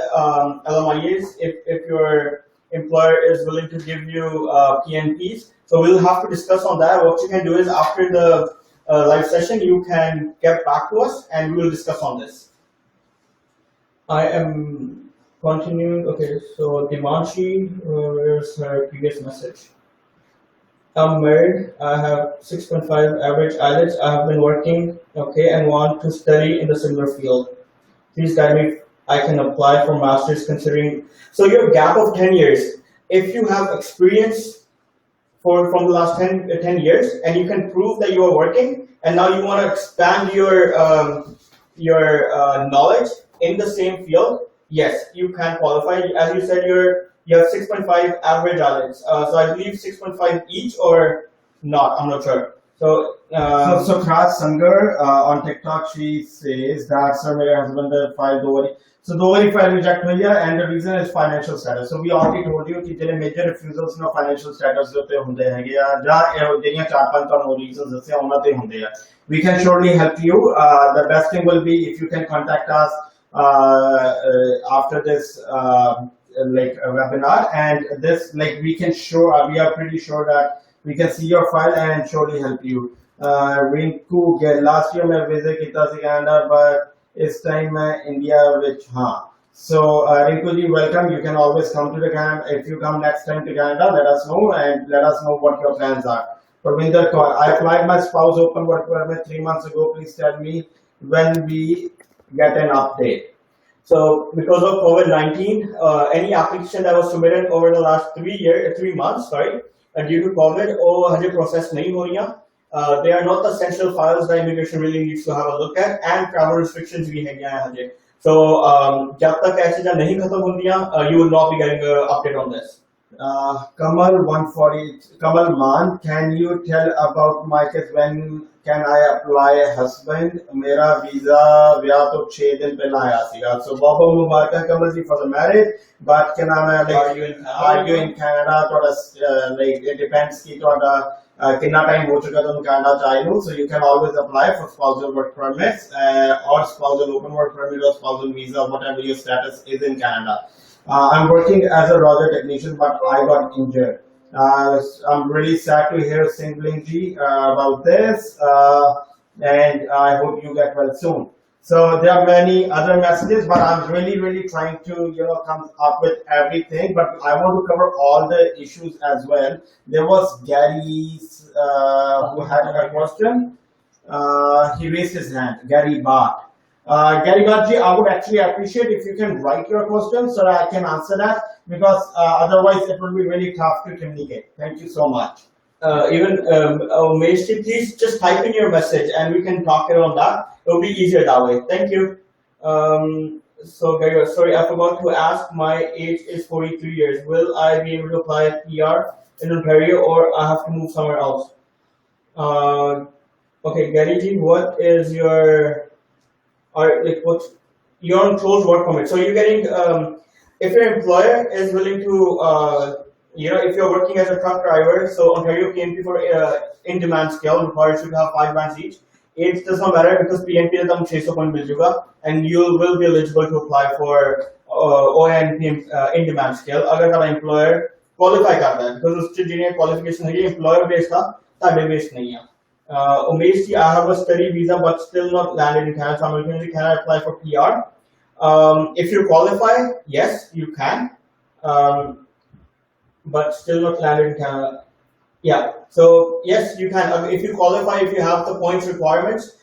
LMIAs if your employer is willing to give you PNPs? So we'll have to discuss on that. What you can do is after the live session, you can get back to us and we will discuss on this. I am continuing. Okay, so Dimanshi, where's her previous message? I'm married. I have 6.5 average IELTS. I have been working, okay, and want to study in the similar field. Please guide me if I can apply for masters considering. So your gap of 10 years. If you have experience from the last 10 years and you can prove that you are working and now you want to expand your knowledge in the same field, yes, you can qualify. As you said, you have 6.5 average IELTS. So I believe 6.5 each or not. I'm not sure. So so Kras Sangar on TikTok, she says that sir, my husband filed dowry. So dowry file reject हुई है and the reason is financial status. So we already told you कि जिन्हें major refusals ना financial status जो ते होंदे हैं या जहाँ जिन्हें 4-5 तो reasons जैसे होना ते होंदे हैं. We can surely help you. The best thing will be if you can contact us after this like webinar, and this like we can show. We are pretty sure that we can see your file and surely help you. Rinku, last year मैं visit किया था Canada, but this time मैं India with हाँ. So Rinku ji, welcome. You can always come to the Canada. If you come next time to Canada, let us know and let us know what your plans are. Parvinder Kaur, I applied my spouse open work permit 3 months ago. Please tell me when we get an update. So because of COVID-19, any application that was submitted over the last 3 months, due to COVID, वो process नहीं हो रही. They are not the essential files that immigration really needs to have a look at, and travel restrictions भी हैं. So जब तक ऐसी चीज़ें नहीं खत्म होंगी, you will not be getting an update on this. Kamal 140, Kamal Man, can you tell about my case? When can I apply husband? मेरा visa ब्याह तो 6 दिन पहले आया सीगा. So Baba Mubarak Kamal ji for the marriage, but can I like are you in Canada? थोड़ा like it depends कि थोड़ा कितना time हो चुका तुम Canada चाहे हो. So you can always apply for spousal work permits or spousal open work permit or spousal visa, whatever your status is in Canada. I'm working as a roger technician, but I got injured. I'm really sad to hear Singling ji about this, and I hope you get well soon. So there are many other messages, but I'm really trying to come up with everything. But I want to cover all the issues as well. There was Gary's who had a question. He raised his hand. Gary Bart. Gary Bhatt, I would actually appreciate if you can write your questions so that I can answer that, because otherwise it will be really tough to communicate. Thank you so much. Umesh, please just type in your message and we can talk it on that. It will be easier that way. Thank you. So Gary, sorry, I forgot to ask. My age is 43 years. Will I be able to apply PR in Ontario, or I have to move somewhere else? Okay, Gary ji, what is your you're on closed work permit, so you're getting if your employer is willing to if you're working as a truck driver, so Ontario PNP for in-demand scale requires you to have 5 bands each. Age does not matter because PNP is 600 point मिल जाएगा, and you will be eligible to apply for ONP in-demand scale अगर तुम्हारा employer qualify करता है, because उससे जिन्हें qualification है employer based था, ताड़े based नहीं है. Umesh, I have a study visa but still not landed in Canada. Simultaneously, can I apply for PR? If you qualify, yes, you can, but still not landed in Canada. Yeah, so yes, you can. If you qualify, if you have the points requirements,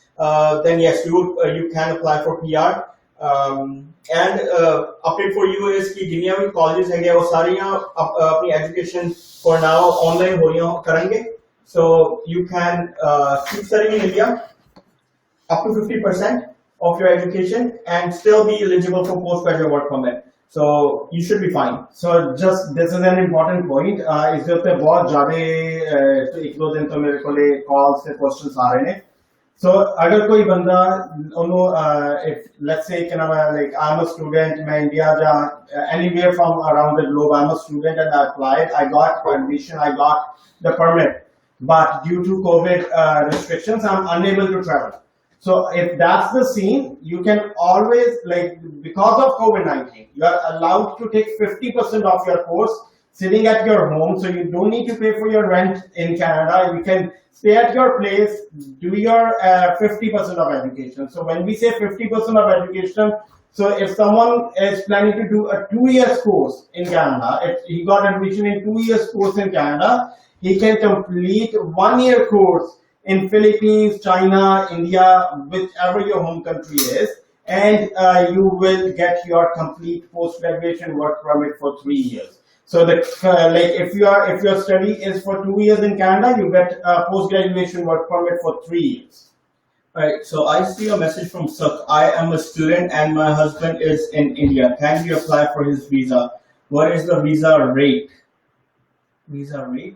then yes, you can apply for PR. And update for you is कि जिन्नियां भी colleges हैगे वो सारियां अपनी education for now online हो रही करेंगे. So you can keep studying in India up to 50% of your education and still be eligible for postgraduate work permit. So you should be fine. So just this is an important point. इसके ऊपर बहुत ज़्यादा एक दो दिन तो मेरे को ले calls से questions आ रहे हैं. So अगर कोई बंदा if let's say like I'm a student, मैं India जा anywhere from around the globe, I'm a student and I applied, I got admission, I got the permit, but due to COVID restrictions, I'm unable to travel. So if that's the scene, you can always, like, because of COVID-19, you are allowed to take 50% of your course sitting at your home. So you don't need to pay for your rent in Canada. You can stay at your place, do your 50% of education. So when we say 50% of education, so if someone is planning to do a 2 year course in Canada, if he got admission in 2 years course in Canada, he can complete 1 year course in Philippines, China, India, whichever your home country is, and you will get your complete post-graduation work permit for 3 years. So the like if your study is for 2 years in Canada, you get a post-graduation work permit for 3 years. Right. So I see a message from Sukh. I am a student and my husband is in India. Can we apply for his visa? What is the visa rate? Visa rate?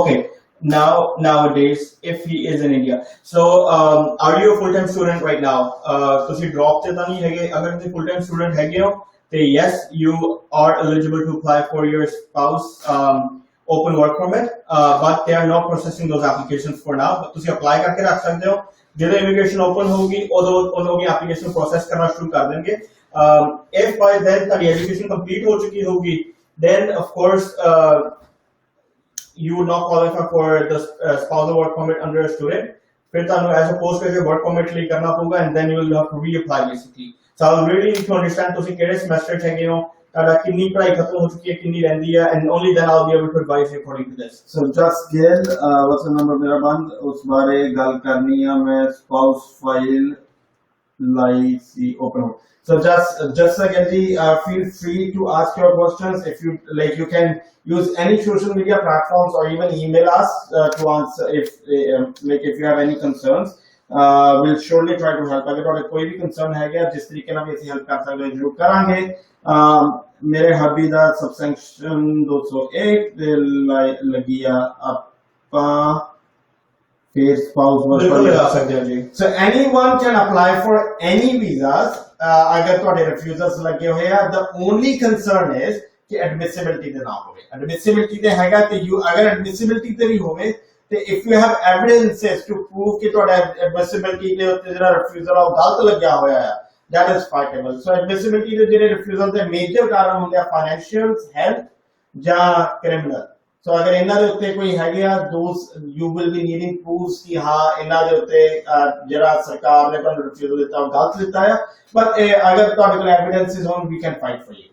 Okay. Nowadays, if he is in India. So, are you a full-time student right now? ਤੁਸੀਂ drop ਤੇ ਤਾਂ ਨਹੀਂ ਹੈਗੇ. ਅਗਰ ਤੁਸੀਂ full-time student ਹੈਗੇ ਹੋ, then yes, you are eligible to apply for your spouse open work permit, but they are not processing those applications for now. But ਤੁਸੀਂ apply ਕਰਕੇ ਰੱਖ ਸਕਦੇ ਹੋ. ਜਦੋਂ immigration open ਹੋਊਗੀ, ਉਦੋਂ ਉਹਨਾਂ ਦੀ application process ਕਰਨਾ ਸ਼ੁਰੂ ਕਰ ਦੇਣਗੇ. If by then ਤੁਹਾਡੀ education complete ਹੋ ਚੁੱਕੀ ਹੋਊਗੀ, then of course you would not qualify for the spousal work permit under a student. फिर ਤੁਹਾਨੂੰ as a postgraduate work permit ਲਈ ਕਰਨਾ ਪਊਗਾ, and then you will have to reapply basically. So I really need to understand ਤੁਸੀਂ ਕਿਹੜੇ semester 'ਚ ਹੈਗੇ ਹੋ, ਤੁਹਾਡਾ ਕਿੰਨੀ ਪੜ੍ਹਾਈ ਖਤਮ ਹੋ ਚੁੱਕੀ ਹੈ, ਕਿੰਨੀ ਰਹਿੰਦੀ ਹੈ, and only then I'll be able to advise you according to this. So just Gail, what's the number मेरा बंद उस बारे गल करनी है. मैं spouse file like the open. So just again, feel free to ask your questions. If you like, you can use any social media platforms or even email us to answer if like if you have any concerns. We'll surely try to help. अगर आपको कोई भी concern है क्या जिस तरीके ना भी ऐसी help कर सकते हैं जरूर करांगे. मेरे हबी दा subsection 201 दे लगी आ आप spouse work permit. So anyone can apply for any visas. अगर ਤੁਹਾਡੇ refusals ਲੱਗੇ ਹੋਏ ਆ, the only concern is ਕਿ admissibility ਦੇ ਨਾ ਹੋਵੇ. Admissibility ਤੇ ਹੈਗਾ ਤੇ ਅਗਰ admissibility ਤੇ ਵੀ ਹੋਵੇ ਤੇ if you have evidences to prove ਕਿ ਤੁਹਾਡਾ admissibility ਦੇ ਉੱਤੇ ਜਿਹੜਾ refusal ਆ ਉਹ ਗਲਤ ਲੱਗਿਆ ਹੋਇਆ ਹੈ, that is fightable. So admissibility ਦੇ ਜਿਹੜੇ refusal ਦੇ major ਕਾਰਨ ਹੁੰਦੇ ਆ financial, health ਜਾਂ criminal. So अगर ਇਹਨਾਂ ਦੇ ਉੱਤੇ ਕੋਈ ਹੈਗੇ ਆ, those you will be needing proofs कि हाँ ਇਹਨਾਂ ਦੇ ਉੱਤੇ ਜਿਹੜਾ ਸਰਕਾਰ ਨੇ ਤੁਹਾਨੂੰ refusal ਦਿੱਤਾ ਉਹ ਗਲਤ ਦਿੱਤਾ ਹੈ, but अगर ਤੁਹਾਡੇ ਕੋਲ evidences ਹੋਣ, we can fight for you.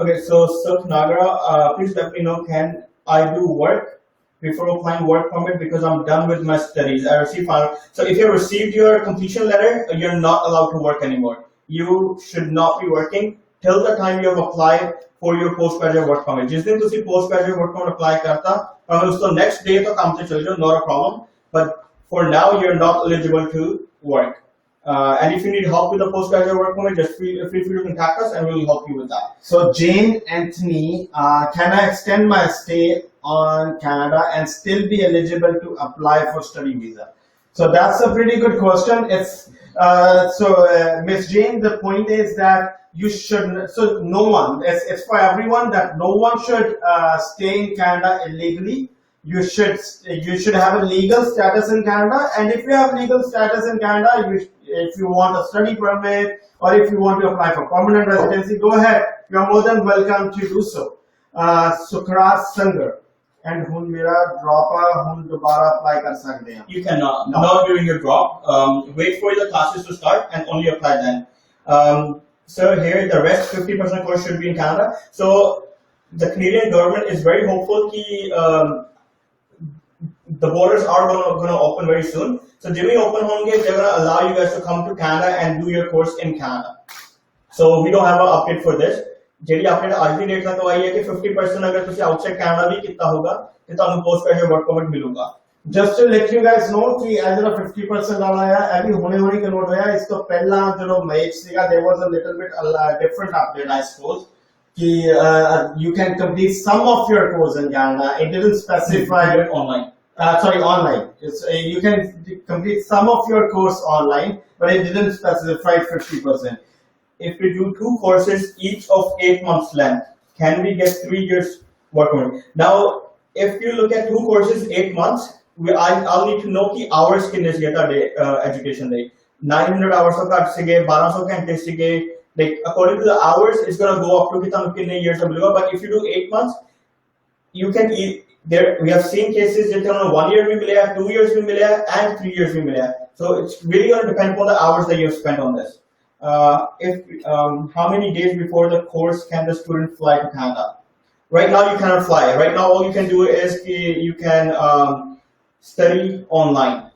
Okay, so Sukh Nagara, please let me know, can I do work before applying work permit because I'm done with my studies? I received final. So if you received your completion letter, you're not allowed to work anymore. You should not be working till the time you have applied for your postgraduate work permit. जिस दिन तुसी postgraduate work permit apply करता, और उसको next day तो काम से चल जाओ, not a problem. But for now, you're not eligible to work. And if you need help with the postgraduate work permit, just feel free to contact us, and we will help you with that. So Jane Anthony, can I extend my stay on Canada and still be eligible to apply for study visa? So that's a pretty good question. It's Miss Jane, the point is that you should, so no one, it's for everyone that no one should stay in Canada illegally. You should have a legal status in Canada, and if you have legal status in Canada, if you want a study permit or if you want to apply for permanent residency, go ahead. You are more than welcome to do so. Sukrat Sangar, and hun mera drop hun dobara apply kar sakte hain. You cannot. No. Not during your drop. Wait for the classes to start and only apply then. So here the rest 50% course should be in Canada. So the Canadian government is very hopeful that the borders are going to open very soon. So Jimmy open honge, they're going to allow you guys to come to Canada and do your course in Canada. So we don't have an update for this. ਜਿਹੜੀ update ਅੱਜ ਦੀ date ਤੱਕ ਆਈ ਹੈ ਕਿ 50% ਅਗਰ ਤੁਸੀਂ outside Canada ਵੀ ਕੀਤਾ ਹੋਗਾ ਤੇ ਤੁਹਾਨੂੰ post graduate work permit ਮਿਲੂਗਾ। Just to let you guys know कि as a 50% वाला है अभी होने कन्वर्ट होया इसको पहला जो मैच सीगा there was a little bit different update I suppose कि you can complete some of your course in Canada. It didn't specify online. Online. You can complete some of your course online, but it didn't specify 50%. If we do 2 courses, each of 8 months length, can we get 3 years work permit? Now, if you look at 2 courses, 8 months, I'll need to know the hours कितने से था education day. 900 hours of that sige, 1200 घंटे sige. Like according to the hours, it's gonna go up to कितने years of मिलेगा. But if you do 8 months, you can there. We have seen cases that 1 year भी मिलेगा, 2 years भी मिलेगा, and 3 years भी मिलेगा. So it's really gonna depend on the hours that you have spent on this. How many days before the course can the student fly to Canada? Right now you cannot fly. Right now all you can do is you can study online.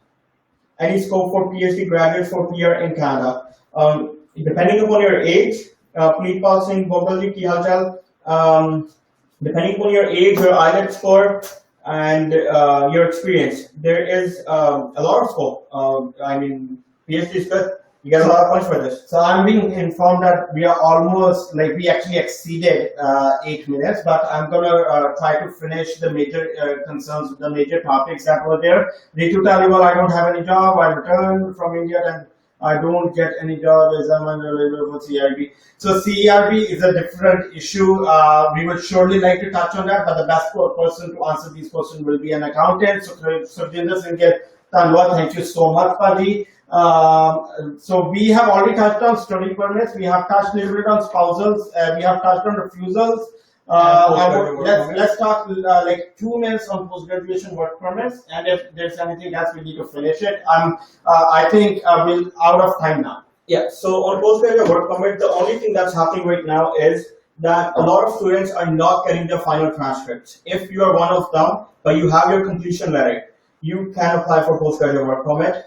Any scope for PhD graduates for PR in Canada. Depending upon your age, please passing vocally ki halchal. Depending upon your age, your IELTS score, and your experience, there is a lot of scope. I mean, PhD is good. You get a lot of points for this. So I'm being informed that we are almost, like we actually exceeded 8 minutes, but I'm gonna try to finish the major concerns, the major topics that were there. Ritu Talibal, I don't have any job, I returned from India and I don't get any job as I'm unavailable for CERB. So CERB is a different issue. We would surely like to touch on that, but the best person to answer these questions will be an accountant. So Surjinder Singh, thank you so much, Padi. So we have already touched on study permits. We have touched a little bit on spousals. We have touched on refusals. Let's talk like 2 minutes on post-graduation work permits, and if there's anything else, we need to finish it. I think we're out of time now. Yeah. So on post-graduate work permit, the only thing that's happening right now is that a lot of students are not getting their final transcripts. If you are one of them, but you have your completion letter, you can apply for post-graduate work permit.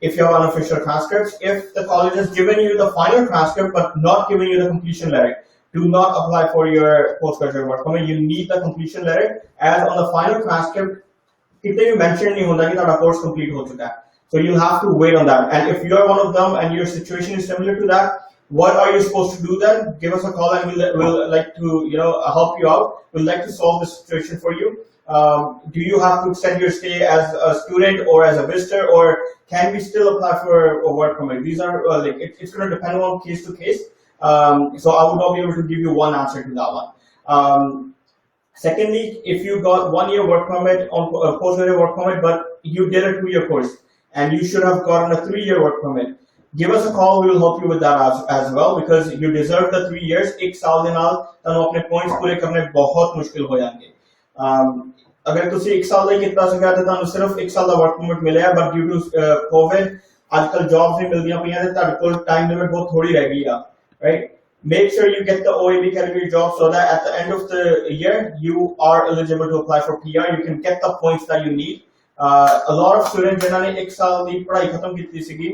If you have unofficial transcripts, if the college has given you the final transcript but not giving you the completion letter, do not apply for your postgraduate work permit. You need the completion letter, as on the final transcript, kitne you mention nahi hota ki tada course complete ho chuka hai. So you'll have to wait on that. And if you are one of them and your situation is similar to that, what are you supposed to do then? Give us a call and we'll like to help you out. We'd like to solve the situation for you. Do you have to extend your stay as a student or as a visitor, or can we still apply for a work permit? These are it's going to depend on case to case. So I would not be able to give you one answer to that one. Secondly, if you got 1 year work permit on postgraduate work permit, but you did a 2-year course and you should have gotten a 3-year work permit, give us a call. We will help you with that as well, because you deserve the 3 years. एक साल दे नाल तनु अपने points पूरे करने बहुत मुश्किल हो जाएंगे. अगर तुसी एक साल नहीं कितना सका तो तनु सिर्फ एक साल का वर्क परमिट मिले है, but due to COVID आजकल jobs नहीं मिलदियां पईयां ते ਤੁਹਾਡੇ ਕੋਲ time limit बहुत थोड़ी रह गई है, right? Make sure you get the OAB category job so that at the end of the year you are eligible to apply for PR. You can get the points that you need. A lot of students जिन्होंने एक साल की पढ़ाई खत्म की थी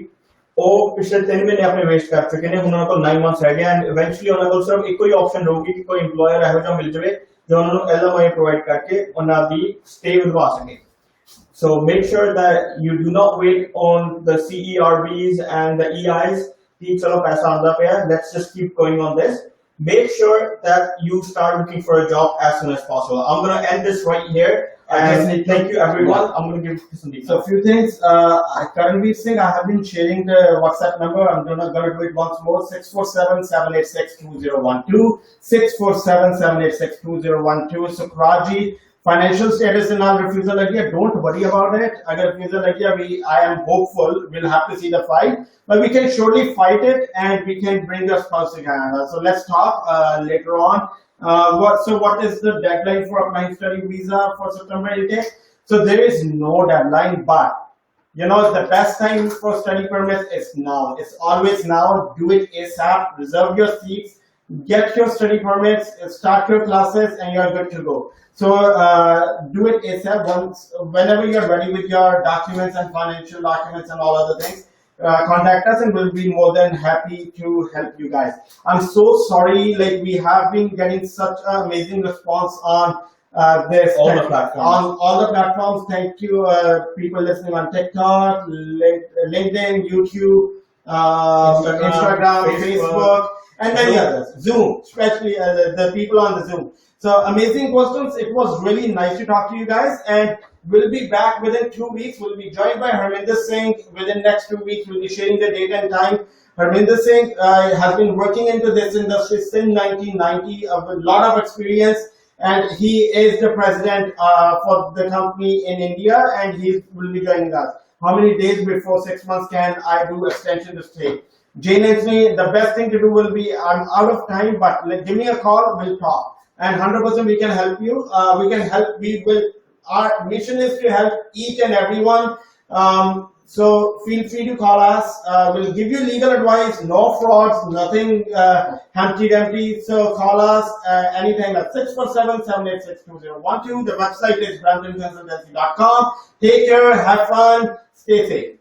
ਉਹ ਪਿਛਲੇ 3 ਮਹੀਨੇ ਆਪਣੇ ਵੇਸਟ ਕਰ ਚੁੱਕੇ ਨੇ. ਉਹਨਾਂ ਕੋਲ 9 ਮੰਥਸ ਰਹਿ ਗਏ ਐਂਡ ਇਵੈਂਚੁਅਲੀ ਉਹਨਾਂ ਕੋਲ ਸਿਰਫ ਇੱਕੋ ਹੀ ਆਪਸ਼ਨ ਰਹੂਗੀ ਕਿ ਕੋਈ EMPLOYER ਇਹੋ ਜਿਹਾ ਮਿਲ ਜਾਵੇ ਜੋ ਉਹਨਾਂ ਨੂੰ LMI ਪ੍ਰੋਵਾਈਡ ਕਰਕੇ ਉਹਨਾਂ ਦੀ ਸਟੇ ਵਧਵਾ ਸਕੇ. So make sure that you do not wait on the CERBs and the EIs कि चलो पैसा आंदा पे है, let's just keep going on this. Make sure that you start looking for a job as soon as possible. I'm going to end this right here. And thank you everyone. I'm going to give you some details. So a few things. Karanveer Singh, I have been sharing the WhatsApp number. I'm gonna do it once more. 647-786-2012. 647-786-2012. So Karaji, financial status in our refusal like don't worry about it. Agar refusal like I am hopeful we'll have to see the fight, but we can surely fight it and we can bring your spouse to Canada. So let's talk later on. What is the deadline for applying study visa for September intake? So there is no deadline, but the best time for study permits is now. It's always now. Do it ASAP. Reserve your seats. Get your study permits. Start your classes, and you're good to go. So do it ASAP. Whenever you're ready with your documents and financial documents and all other things, contact us, and we'll be more than happy to help you guys. I'm so sorry, like we have been getting such an amazing response on this All the platforms. on all the platforms. Thank you, people listening on TikTok, LinkedIn, YouTube, Instagram, Facebook, and many others. Zoom, especially the people on the Zoom. So amazing questions. It was really nice to talk to you guys, and we'll be back within 2 weeks. We'll be joined by Harminder Singh within next 2 weeks. We'll be sharing the date and time. Harminder Singh has been working into this industry since 1990, with a lot of experience, and he is the president for the company in India, and he will be joining us. How many days before 6 months can I do extension to stay? Jane and me, the best thing to do will be, I'm out of time, but give me a call, we'll talk. And 100% we can help you. We can help, our mission is to help each and everyone. So feel free to call us. We'll give you legal advice, no frauds, nothing Humpty-Dumpty. So call us anytime at 647-786-2012. The website is bramptonconsultancy.com. Take care, have fun, stay safe.